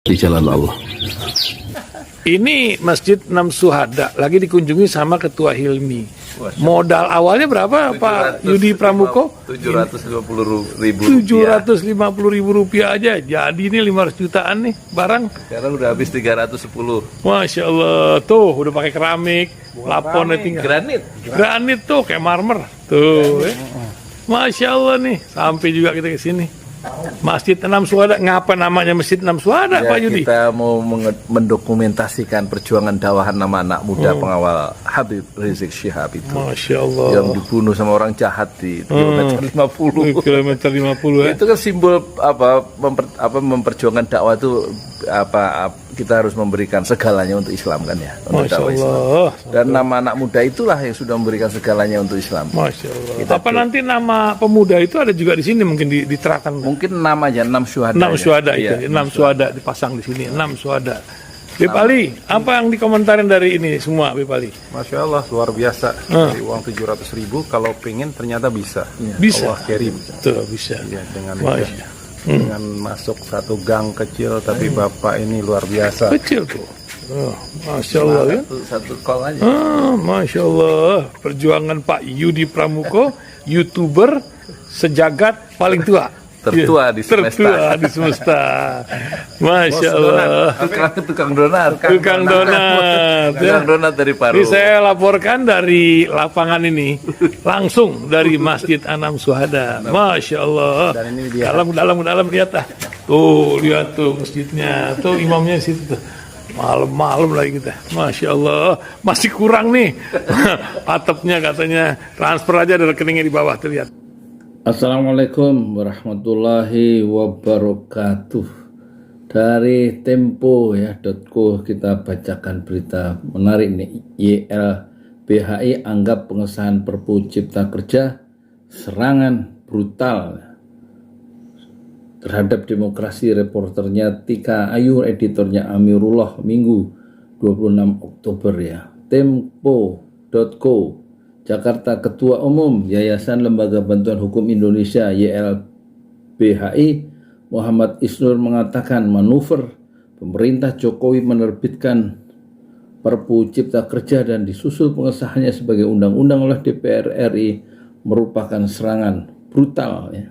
di jalan Allah. Ini Masjid Enam Syuhada lagi dikunjungi sama Ketua Hilmi. Modal awalnya berapa Pak Yudi Pramuko? 750.000 rupiah aja. Jadi ini 500 jutaan nih barang. Sekarang udah habis 310. Masya Allah, tuh udah pakai keramik, laponnya tinggal. Granit tuh kayak marmer. Tuh, Masya Allah nih, sampai juga kita ke sini. Masjid Enam Syuhada, ngapa namanya Masjid Enam Syuhada, Ya, Pak Yudi? kita mau mendokumentasikan perjuangan dakwah nama anak muda pengawal Habib Rizik Syihab itu. Masya Allah. Yang dibunuh sama orang jahat di kilometer 50. Kilometer 50 ya. Itu kan simbol memperjuangkan dakwah itu kita harus memberikan segalanya untuk Islam kan ya, untuk Masya dakwah Islam. Allah. Dan nama anak muda itulah yang sudah memberikan segalanya untuk Islam. Masya Allah. Kita Apa nanti nama pemuda itu ada juga di sini mungkin diterapkan? Mungkin namanya 6 syuhada. Enam Syuhada Iya, itu, 6 Syuhada dipasang di sini, 6 Syuhada. Bipali, apa yang dikomentarin dari ini semua, Bipali? Masya Allah, luar biasa. Dari uang 700.000, kalau pengen ternyata bisa. Bisa. Allah kirim. Tuh, bisa. Ya, dengan masuk satu gang kecil, tapi Bapak ini luar biasa. Kecil tuh. Oh, Masya Allah ya. Satu call aja. Masya Allah. Perjuangan Pak Yudi Pramuko, YouTuber sejagat paling tua. Tertua di semesta. Tertua di semesta. Masya Allah. Tukang donat. Tukang donat. Tukang donat dari Paru. Ini saya laporkan dari lapangan ini, langsung dari Masjid Enam Syuhada. Masya Allah. Dan ini dia. Dalam lihat ah. Tuh lihat tuh masjidnya, tuh imamnya di situ tuh. Malam-malam lagi kita, Masya Allah, masih kurang nih. Atapnya katanya transfer aja dari rekeningnya di bawah terlihat. Assalamualaikum warahmatullahi wabarakatuh. Dari Tempo ya.co kita bacakan berita menarik nih. YLBHI anggap pengesahan Perpu Cipta Kerja serangan brutal terhadap demokrasi. Reporternya Tika Ayu, editornya Amirullah, Minggu 26 Oktober ya. Tempo.co. Jakarta, Ketua Umum Yayasan Lembaga Bantuan Hukum Indonesia YLBHI Muhammad Isnur mengatakan manuver pemerintah Jokowi menerbitkan Perpu Cipta Kerja dan disusul pengesahannya sebagai undang-undang oleh DPR RI merupakan serangan brutal ya,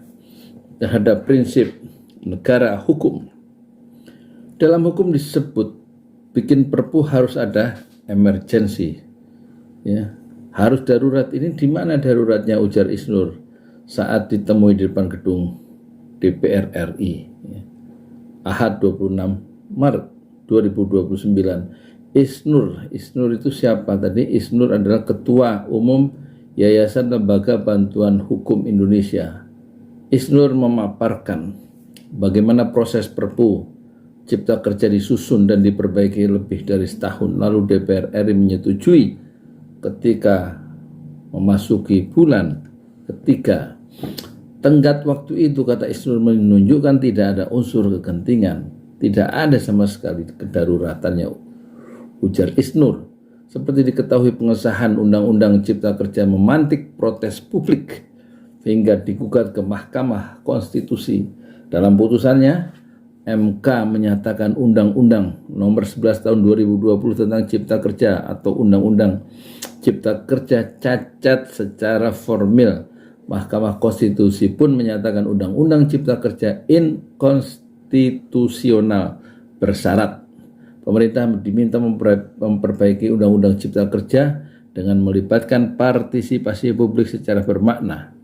terhadap prinsip negara hukum. Dalam hukum disebut bikin perpu harus ada emergency ya. Harus darurat. Ini di mana daruratnya, ujar Isnur saat ditemui di depan gedung DPR RI. Ahad 26 Maret 2029. Isnur itu siapa tadi? Isnur adalah Ketua Umum Yayasan Lembaga Bantuan Hukum Indonesia. Isnur memaparkan bagaimana proses Perpu Cipta Kerja disusun dan diperbaiki lebih dari setahun lalu. DPR RI menyetujui ketika memasuki bulan ketiga. Tenggat waktu itu, kata Isnur, menunjukkan tidak ada unsur kegentingan, tidak ada sama sekali kedaruratannya, ujar Isnur. Seperti diketahui, pengesahan Undang-Undang Cipta Kerja memantik protes publik hingga digugat ke Mahkamah Konstitusi. Dalam putusannya, MK menyatakan Undang-Undang Nomor 11 Tahun 2020 tentang Cipta Kerja atau Undang-Undang Cipta Kerja cacat secara formil. Mahkamah Konstitusi pun menyatakan Undang-Undang Cipta Kerja inkonstitusional bersyarat. Pemerintah diminta memperbaiki Undang-Undang Cipta Kerja dengan melibatkan partisipasi publik secara bermakna.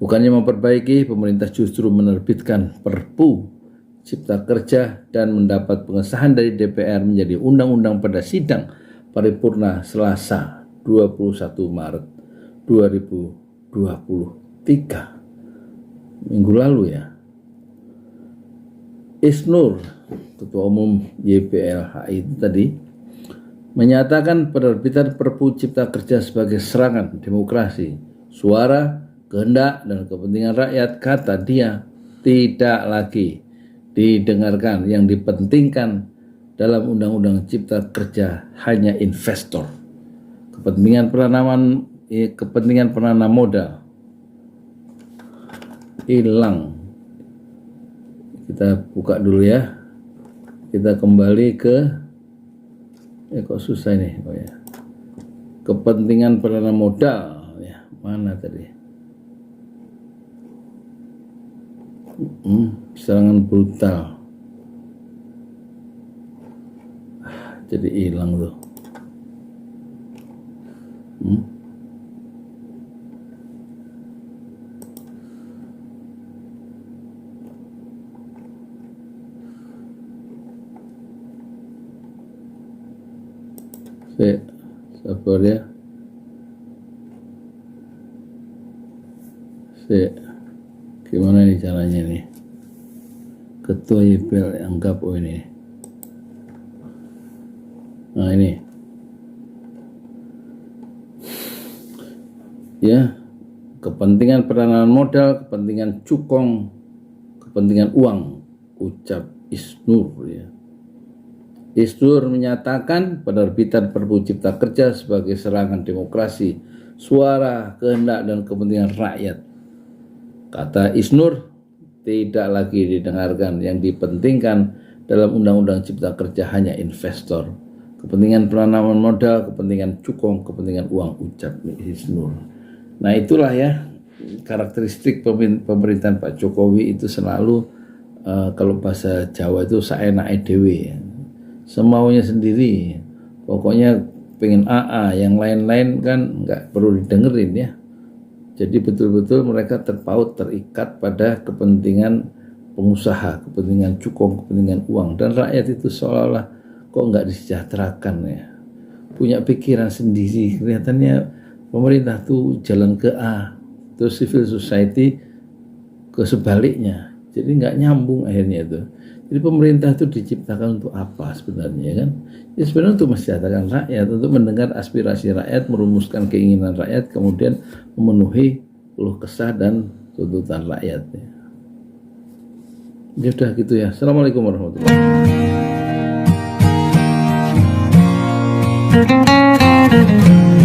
Bukannya memperbaiki, pemerintah justru menerbitkan Perpu Cipta Kerja dan mendapat pengesahan dari DPR menjadi undang-undang pada sidang paripurna Selasa 21 Maret 2023 minggu lalu ya. Isnur, Ketua Umum YLBHI itu tadi, menyatakan penerbitan Perpu Cipta Kerja sebagai serangan demokrasi, suara, kehendak, dan kepentingan rakyat. Kata dia, tidak lagi didengarkan. Yang dipentingkan dalam Undang-Undang Cipta Kerja hanya investor, kepentingan penanam modal hilang. Kita buka dulu ya kita kembali ke kok susah ini. Oh ya. Kepentingan perdana modal ya, mana tadi? Serangan brutal. Jadi hilang tuh. Sabar ya. Gimana nih caranya nih? Ketua YPL anggap ini. Nah ini. Ya, kepentingan penanaman modal, kepentingan cukong, kepentingan uang, ucap Isnur ya. Isnur menyatakan penerbitan Perpu Cipta Kerja sebagai serangan demokrasi, suara, kehendak, dan kepentingan rakyat. Kata Isnur, tidak lagi didengarkan. Yang dipentingkan dalam Undang-Undang Cipta Kerja hanya investor. Kepentingan penanaman modal, kepentingan cukong, kepentingan uang, ucap Isnur. Nah itulah ya karakteristik pemerintahan Pak Jokowi itu selalu kalau bahasa Jawa itu saenake dhewe ya. Semaunya sendiri, pokoknya pengen AA, yang lain-lain kan nggak perlu didengerin ya. Jadi betul-betul mereka terpaut, terikat pada kepentingan pengusaha, kepentingan cukong, kepentingan uang, dan rakyat itu seolah-olah kok nggak disejahterakan ya. Punya pikiran sendiri, kelihatannya pemerintah tuh jalan ke A, terus civil society ke sebaliknya. Jadi nggak nyambung akhirnya itu. Jadi pemerintah itu diciptakan untuk apa sebenarnya kan? Ya sebenarnya untuk mensejahterakan rakyat, untuk mendengar aspirasi rakyat, merumuskan keinginan rakyat, kemudian memenuhi keluh kesah dan tuntutan rakyat. Ya sudah gitu ya. Assalamualaikum warahmatullahi wabarakatuh.